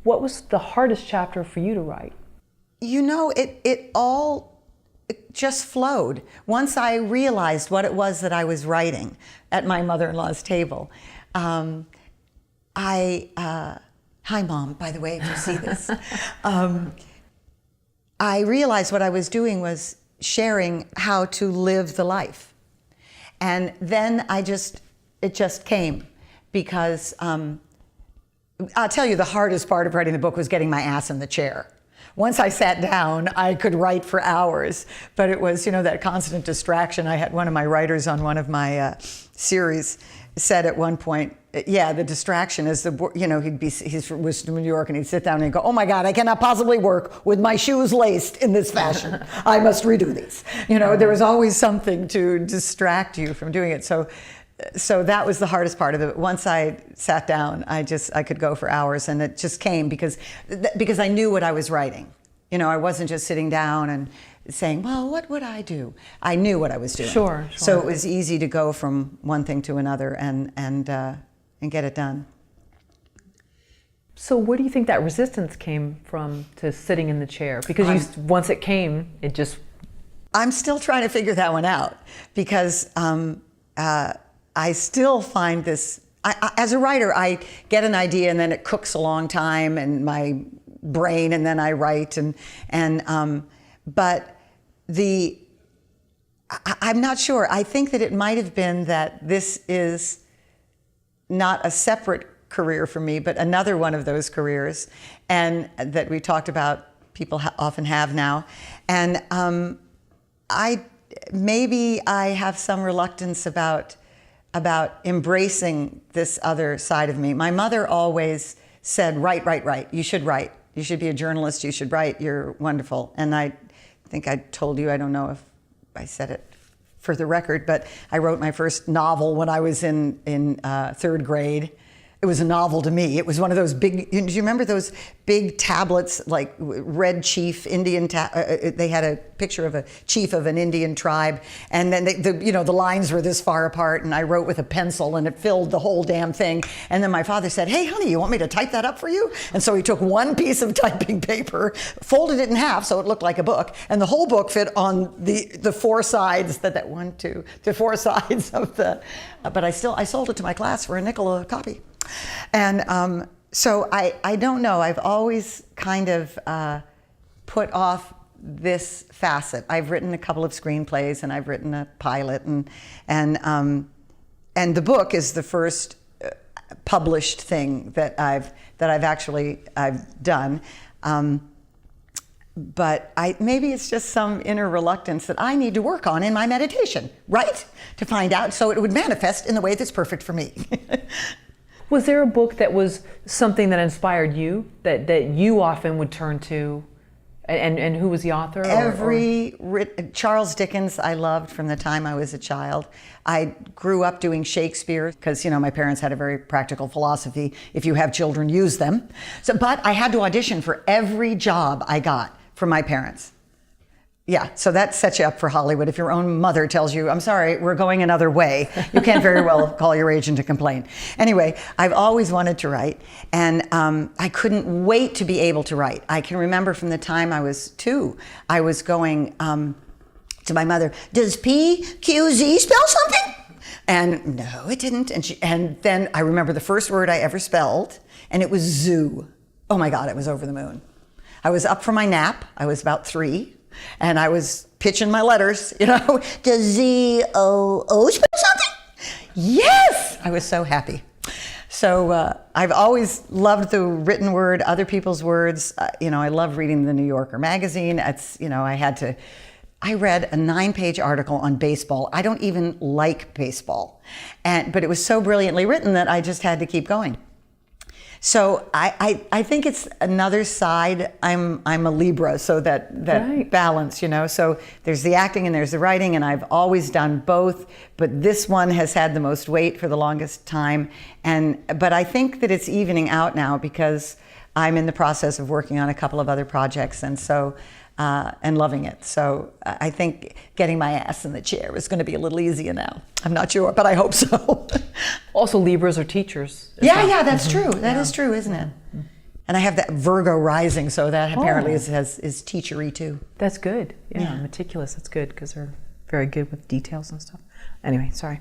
What was the hardest chapter for you to write? You know, it just flowed. Once I realized what it was that I was writing at my mother-in-law's table, hi Mom, by the way, if you see this. I realized what I was doing was sharing how to live the life. And then it just came because I'll tell you the hardest part of writing the book was getting my ass in the chair. Once I sat down, I could write for hours, but it was, that constant distraction. I had one of my writers on one of my series said at one point, yeah, the distraction is he was from New York and he'd sit down and he'd go, oh my God, I cannot possibly work with my shoes laced in this fashion. I must redo these. There was always something to distract you from doing it. So that was the hardest part of it. Once I sat down, I could go for hours, and it just came because I knew what I was writing. I wasn't just sitting down and saying, well, what would I do? I knew what I was doing. Sure. So it was easy to go from one thing to another and get it done. So where do you think that resistance came from to sitting in the chair? Because once it came, it just... I'm still trying to figure that one out because I still find this, as a writer, I get an idea and then it cooks a long time in my brain and then I write but I'm not sure. I think that it might have been that this is not a separate career for me, but another one of those careers, and that we talked about people often have now. And maybe I have some reluctance about embracing this other side of me. My mother always said, write. You should write. You should be a journalist. You should write. You're wonderful. And I think I told you, I don't know if I said it for the record, but I wrote my first novel when I was in third grade. It was a novel to me. It was one of those big, do you remember those big tablets, like Red Chief Indian, they had a picture of a chief of an Indian tribe, and then the lines were this far apart, and I wrote with a pencil, and it filled the whole damn thing. And then my father said, hey honey, you want me to type that up for you? And so he took one piece of typing paper, folded it in half so it looked like a book, and the whole book fit on the four sides, the four sides of the, but I sold it to my class for a nickel a copy. And so I don't know. I've always kind of put off this facet. I've written a couple of screenplays and I've written a pilot, and the book is the first published thing that I've done. But maybe it's just some inner reluctance that I need to work on in my meditation, right? To find out so it would manifest in the way that's perfect for me. Was there a book that was something that inspired you, that you often would turn to? And who was the author? Charles Dickens I loved from the time I was a child. I grew up doing Shakespeare because, my parents had a very practical philosophy. If you have children, use them. But I had to audition for every job I got from my parents. Yeah, so that sets you up for Hollywood. If your own mother tells you, I'm sorry, we're going another way, you can't very well call your agent to complain. Anyway, I've always wanted to write, and I couldn't wait to be able to write. I can remember from the time I was 2, I was going to my mother, does PQZ spell something? And no, it didn't. And then I remember the first word I ever spelled, and it was zoo. Oh my God, it was over the moon. I was up from my nap. I was about 3. And I was pitching my letters, does Z-O-O spell something? Yes! I was so happy. So I've always loved the written word, other people's words. I love reading the New Yorker magazine. I read a 9-page article on baseball. I don't even like baseball. But it was so brilliantly written that I just had to keep going. So I think it's another side. I'm a Libra, so that right. Balance, So there's the acting and there's the writing, and I've always done both. But this one has had the most weight for the longest time. But I think that it's evening out now because I'm in the process of working on a couple of other projects, and so and loving it. So I think getting my ass in the chair is going to be a little easier now. I'm not sure, but I hope so. Also, Libras are teachers. Yeah, that's true. That is true, isn't it? And I have that Virgo rising, so that apparently is teachery too. That's good. Yeah, meticulous. That's good because they're very good with details and stuff. Anyway, sorry.